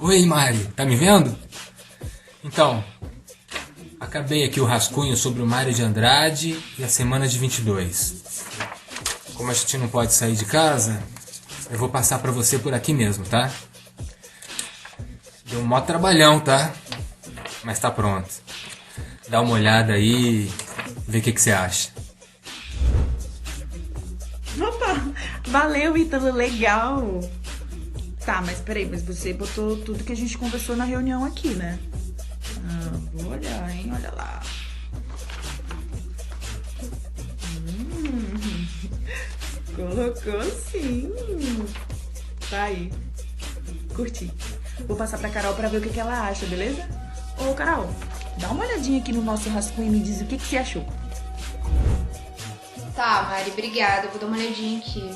Oi, Mário, tá me vendo? Então, acabei aqui o rascunho sobre o Mário de Andrade e a semana de 22. Como a gente não pode sair de casa, eu vou passar pra você por aqui mesmo, tá? Deu um mó trabalhão, tá? Mas tá pronto. Dá uma olhada aí, vê o que você acha. Opa, valeu, Ítalo, legal. Tá, mas peraí, mas você botou tudo que a gente conversou na reunião aqui, né? Vou olhar, hein, olha lá. Colocou sim. Tá aí. Curti. Vou passar pra Carol pra ver o que ela acha, beleza? Ô, Carol, dá uma olhadinha aqui no nosso rascunho e me diz o que você achou. Tá, Mari, obrigada. Eu vou dar uma olhadinha aqui.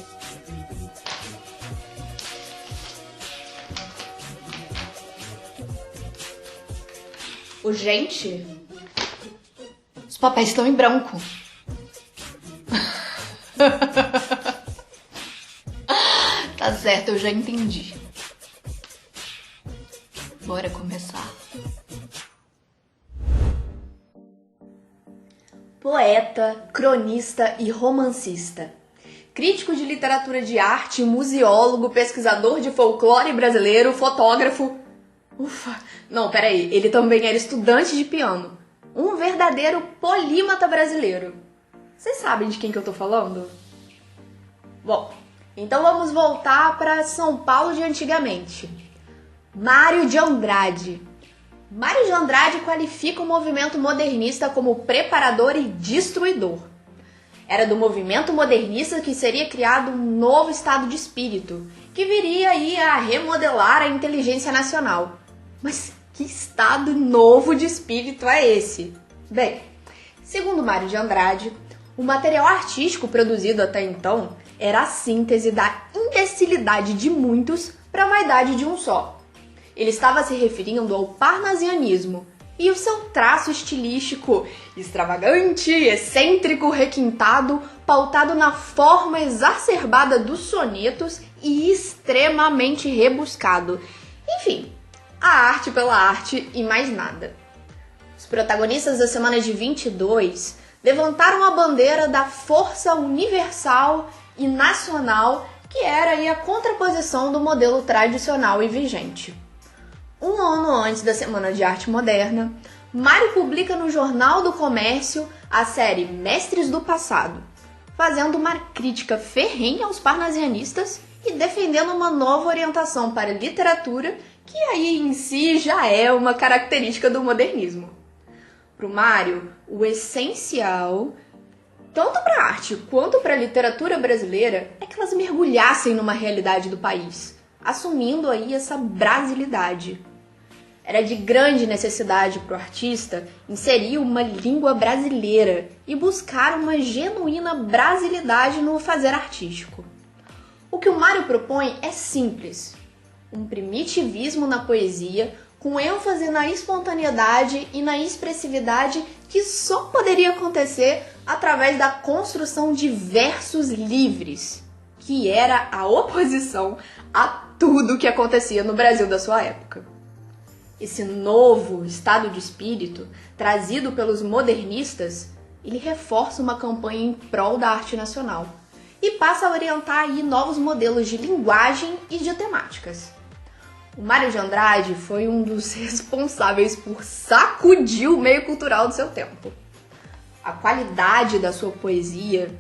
Ô, gente, os papéis estão em branco. Tá certo, eu já entendi. Bora começar. Poeta, cronista e romancista. Crítico de literatura de arte, museólogo, pesquisador de folclore brasileiro, fotógrafo. Não, peraí, ele também era estudante de piano. Um verdadeiro polímata brasileiro. Vocês sabem de quem que eu tô falando? Bom, então vamos voltar para São Paulo de antigamente. Mário de Andrade. Mário de Andrade qualifica o movimento modernista como preparador e destruidor. Era do movimento modernista que seria criado um novo estado de espírito, que viria aí a remodelar a inteligência nacional. Mas que estado novo de espírito é esse? Bem, segundo Mário de Andrade, o material artístico produzido até então era a síntese da imbecilidade de muitos para a vaidade de um só. Ele estava se referindo ao parnasianismo e o seu traço estilístico extravagante, excêntrico, requintado, pautado na forma exacerbada dos sonetos e extremamente rebuscado. Enfim, a arte pela arte e mais nada. Os protagonistas da semana de 22 levantaram a bandeira da força universal e nacional que era aí a contraposição do modelo tradicional e vigente. Um ano antes da Semana de Arte Moderna, Mário publica no Jornal do Comércio a série Mestres do Passado, fazendo uma crítica ferrenha aos parnasianistas e defendendo uma nova orientação para a literatura, que aí em si já é uma característica do modernismo. Para o Mário, o essencial, tanto para a arte quanto para a literatura brasileira, é que elas mergulhassem numa realidade do país, assumindo aí essa brasilidade. Era de grande necessidade para o artista inserir uma língua brasileira e buscar uma genuína brasilidade no fazer artístico. O que o Mário propõe é simples: um primitivismo na poesia, com ênfase na espontaneidade e na expressividade que só poderia acontecer através da construção de versos livres, que era a oposição a tudo que acontecia no Brasil da sua época. Esse novo estado de espírito, trazido pelos modernistas, ele reforça uma campanha em prol da arte nacional e passa a orientar aí novos modelos de linguagem e de temáticas. O Mário de Andrade foi um dos responsáveis por sacudir o meio cultural do seu tempo. A qualidade da sua poesia,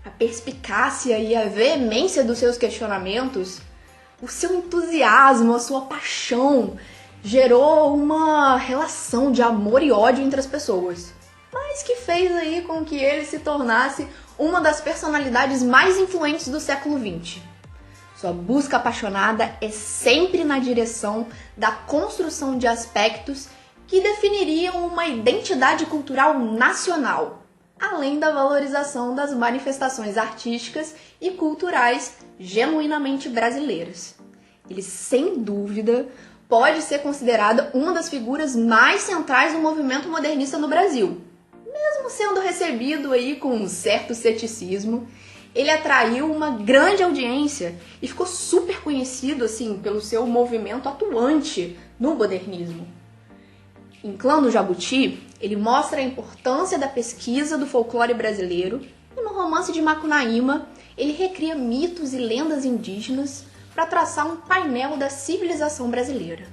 a perspicácia e a veemência dos seus questionamentos, o seu entusiasmo, a sua paixão, gerou uma relação de amor e ódio entre as pessoas, mas que fez aí com que ele se tornasse uma das personalidades mais influentes do século XX. Sua busca apaixonada é sempre na direção da construção de aspectos que definiriam uma identidade cultural nacional, além da valorização das manifestações artísticas e culturais genuinamente brasileiras. Ele, sem dúvida, pode ser considerado uma das figuras mais centrais do movimento modernista no Brasil. Mesmo sendo recebido aí com um certo ceticismo, ele atraiu uma grande audiência e ficou super conhecido assim pelo seu movimento atuante no modernismo. Em Clã do Jabuti, ele mostra a importância da pesquisa do folclore brasileiro e no Romance de Macunaíma, ele recria mitos e lendas indígenas para traçar um painel da civilização brasileira.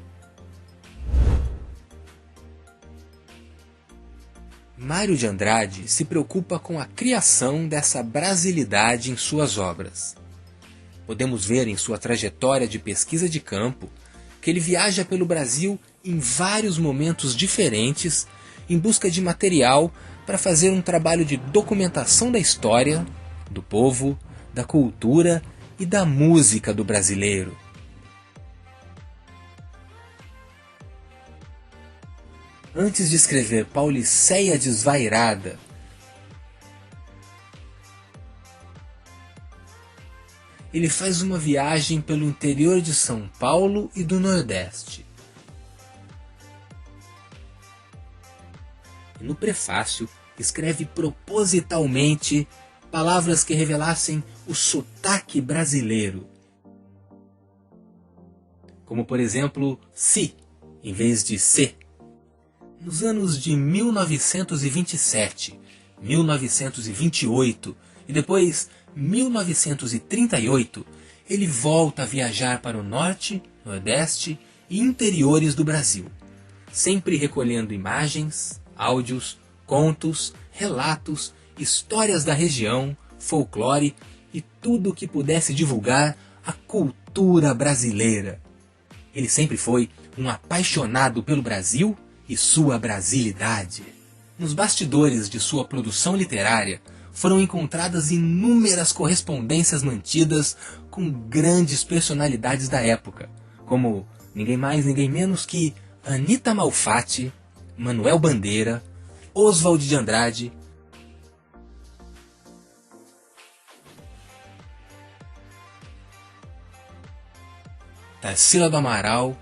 Mário de Andrade se preocupa com a criação dessa brasilidade em suas obras. Podemos ver em sua trajetória de pesquisa de campo que ele viaja pelo Brasil em vários momentos diferentes em busca de material para fazer um trabalho de documentação da história, do povo, da cultura e da música do brasileiro. Antes de escrever Pauliceia Desvairada, ele faz uma viagem pelo interior de São Paulo e do Nordeste. E no prefácio, escreve propositalmente palavras que revelassem o sotaque brasileiro. Como, por exemplo, si, em vez de se. Nos anos de 1927, 1928 e depois 1938, ele volta a viajar para o norte, nordeste e interiores do Brasil, sempre recolhendo imagens, áudios, contos, relatos, histórias da região, folclore e tudo o que pudesse divulgar a cultura brasileira. Ele sempre foi um apaixonado pelo Brasil e sua brasilidade. Nos bastidores de sua produção literária foram encontradas inúmeras correspondências mantidas com grandes personalidades da época, como ninguém mais, ninguém menos que Anita Malfatti, Manuel Bandeira, Oswald de Andrade, Tarsila do Amaral,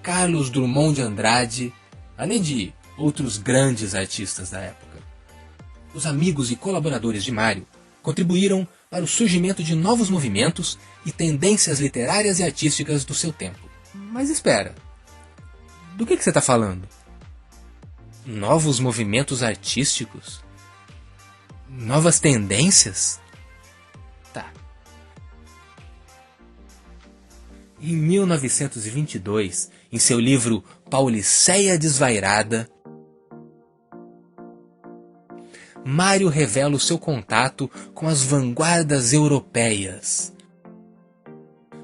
Carlos Drummond de Andrade, além de outros grandes artistas da época. Os amigos e colaboradores de Mário contribuíram para o surgimento de novos movimentos e tendências literárias e artísticas do seu tempo. Mas espera, do que você está falando? Novos movimentos artísticos? Novas tendências? Tá. Em 1922, em seu livro Pauliceia Desvairada, Mário revela o seu contato com as vanguardas europeias,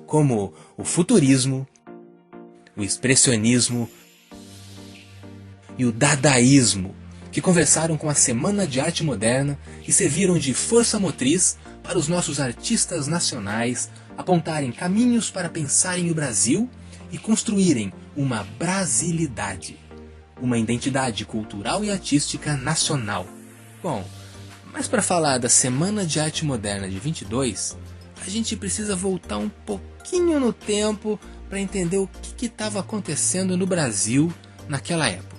como o futurismo, o expressionismo e o dadaísmo, que conversaram com a Semana de Arte Moderna e serviram de força motriz para os nossos artistas nacionais apontarem caminhos para pensarem o Brasil e construírem uma brasilidade, uma identidade cultural e artística nacional. Bom, mas para falar da Semana de Arte Moderna de 22, a gente precisa voltar um pouquinho no tempo para entender o que estava acontecendo no Brasil naquela época.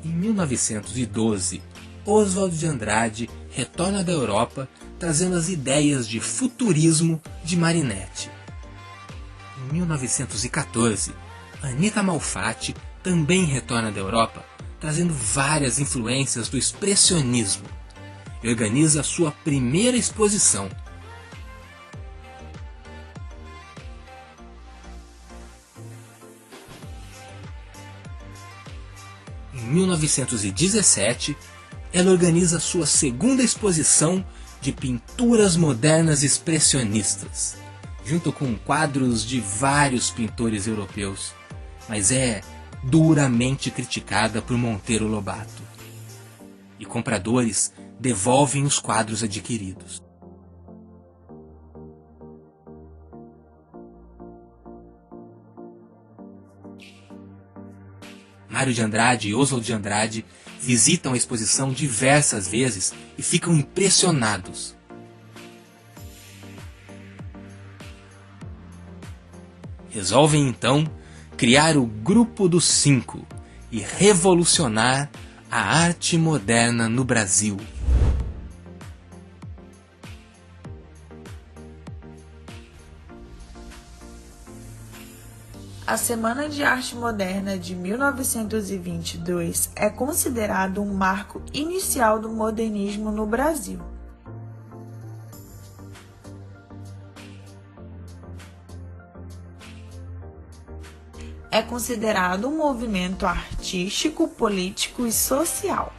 Em 1912, Oswald de Andrade retorna da Europa trazendo as ideias de futurismo de Marinetti. Em 1914, Anita Malfatti também retorna da Europa trazendo várias influências do expressionismo e organiza sua primeira exposição. Em 1917, ela organiza sua segunda exposição de pinturas modernas expressionistas, junto com quadros de vários pintores europeus, mas é duramente criticada por Monteiro Lobato. E compradores devolvem os quadros adquiridos. Mário de Andrade e Oswald de Andrade visitam a exposição diversas vezes e ficam impressionados. Resolvem então criar o Grupo dos Cinco e revolucionar A arte moderna no Brasil. A Semana de Arte Moderna de 1922 é considerado um marco inicial do modernismo no Brasil. É considerado um movimento artístico, político e social.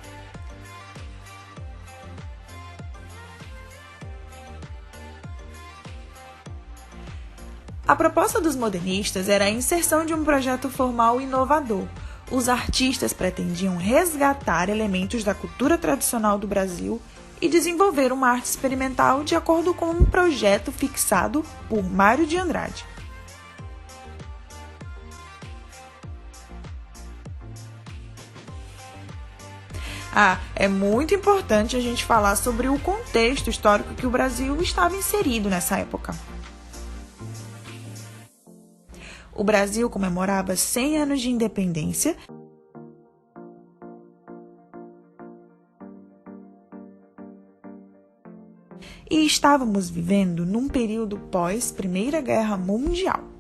A proposta dos modernistas era a inserção de um projeto formal inovador. Os artistas pretendiam resgatar elementos da cultura tradicional do Brasil e desenvolver uma arte experimental de acordo com um projeto fixado por Mário de Andrade. É muito importante a gente falar sobre o contexto histórico que o Brasil estava inserido nessa época. O Brasil comemorava 100 anos de independência e estávamos vivendo num período pós Primeira Guerra Mundial.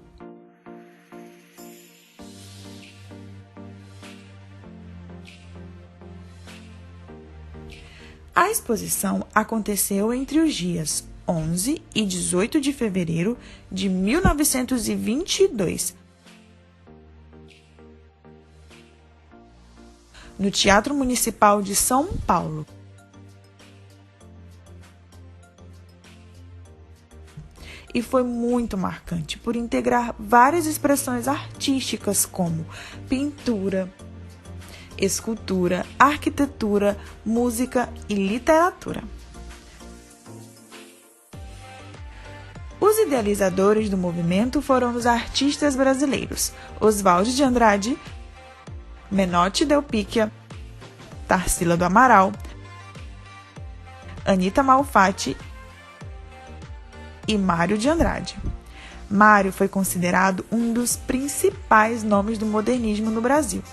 A exposição aconteceu entre os dias 11 e 18 de fevereiro de 1922, no Teatro Municipal de São Paulo. E foi muito marcante por integrar várias expressões artísticas como pintura, escultura, arquitetura, música e literatura. Os idealizadores do movimento foram os artistas brasileiros Oswald de Andrade, Menotti Delpicchia, Tarsila do Amaral, Anita Malfatti e Mário de Andrade. Mário foi considerado um dos principais nomes do modernismo no Brasil.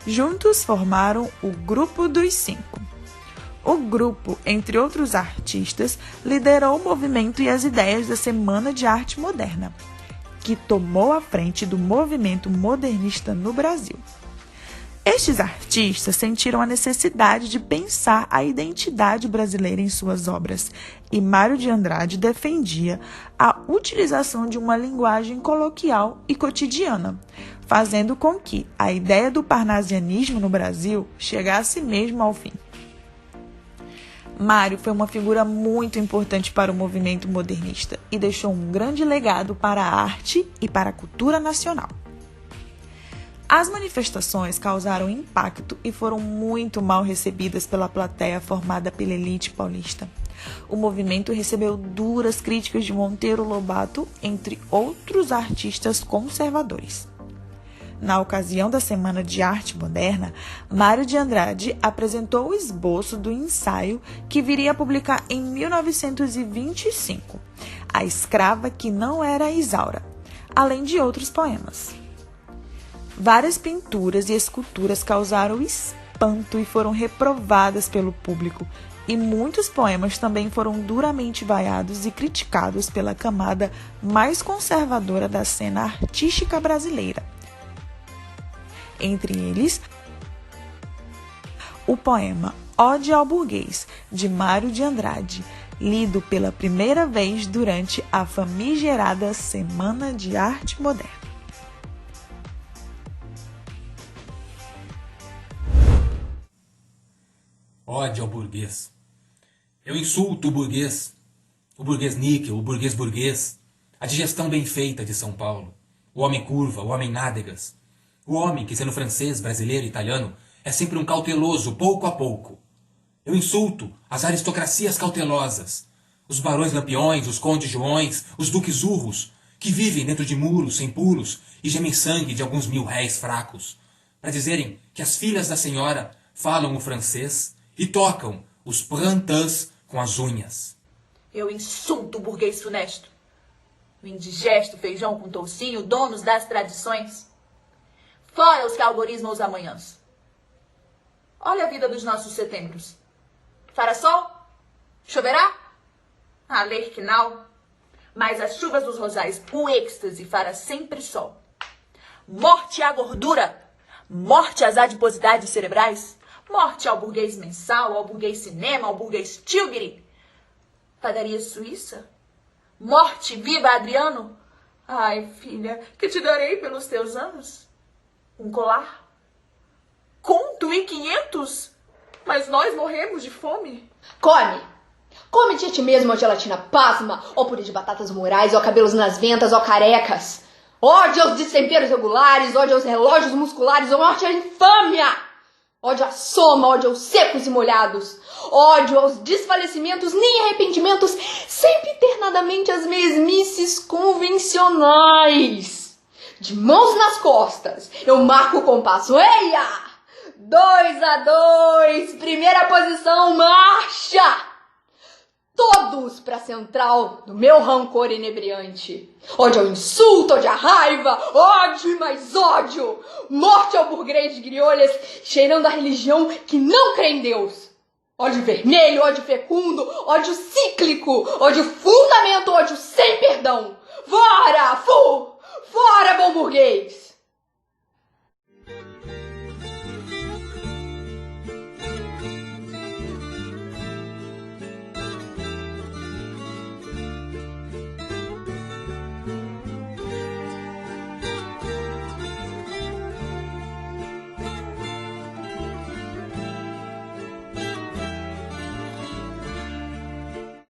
Juntos formaram o Grupo dos Cinco. O grupo, entre outros artistas, liderou o movimento e as ideias da Semana de Arte Moderna, que tomou a frente do movimento modernista no Brasil. Estes artistas sentiram a necessidade de pensar a identidade brasileira em suas obras, e Mário de Andrade defendia a utilização de uma linguagem coloquial e cotidiana, fazendo com que a ideia do parnasianismo no Brasil chegasse mesmo ao fim. Mário foi uma figura muito importante para o movimento modernista e deixou um grande legado para a arte e para a cultura nacional. As manifestações causaram impacto e foram muito mal recebidas pela plateia formada pela elite paulista. O movimento recebeu duras críticas de Monteiro Lobato, entre outros artistas conservadores. Na ocasião da Semana de Arte Moderna, Mário de Andrade apresentou o esboço do ensaio que viria a publicar em 1925, A Escrava que Não Era Isaura, além de outros poemas. Várias pinturas e esculturas causaram espanto e foram reprovadas pelo público, e muitos poemas também foram duramente vaiados e criticados pela camada mais conservadora da cena artística brasileira. Entre eles, o poema Ode ao Burguês, de Mário de Andrade, lido pela primeira vez durante a famigerada Semana de Arte Moderna. Ode ao burguês. Eu insulto o burguês níquel, o burguês, a digestão bem feita de São Paulo, o homem curva, o homem nádegas. O homem que, sendo francês, brasileiro e italiano, é sempre um cauteloso, pouco a pouco. Eu insulto as aristocracias cautelosas, os barões lampiões, os condes joões, os duques urros, que vivem dentro de muros sem puros e gemem sangue de alguns 1000 réis fracos, para dizerem que as filhas da senhora falam o francês e tocam os plantins com as unhas. Eu insulto o burguês funesto, o indigesto feijão com toucinho, donos das tradições. Fora os que algoritmam os amanhãs. Olha a vida dos nossos setembros. Fará sol? Choverá? Ler que não. Mas as chuvas dos rosais, o êxtase fará sempre sol. Morte à gordura. Morte às adiposidades cerebrais. Morte ao burguês mensal, ao burguês cinema, ao burguês Tilbury. Padaria suíça? Morte, viva Adriano! Ai, filha, que te darei pelos teus anos? Um colar? Conto e 500? Mas nós morremos de fome. Come! Come-te a ti mesmo, ó gelatina pasma, ó purê de batatas morais, ó cabelos nas ventas, ó carecas. Ódio aos destemperos regulares, ódio aos relógios musculares, ó morte à infâmia! Ódio à soma, ódio aos secos e molhados, ódio aos desfalecimentos nem arrependimentos, sempre internadamente as mesmices convencionais. De mãos nas costas, eu marco o compasso. Eia! 2-2, primeira posição, marcha! Todos pra central do meu rancor inebriante. Ódio ao insulto, ódio à raiva, ódio e mais ódio. Morte ao burguês de griolhas, cheirando a religião que não crê em Deus. Ódio vermelho, ódio fecundo, ódio cíclico, ódio fundamento, ódio sem perdão. Fora, fora, bom burguês!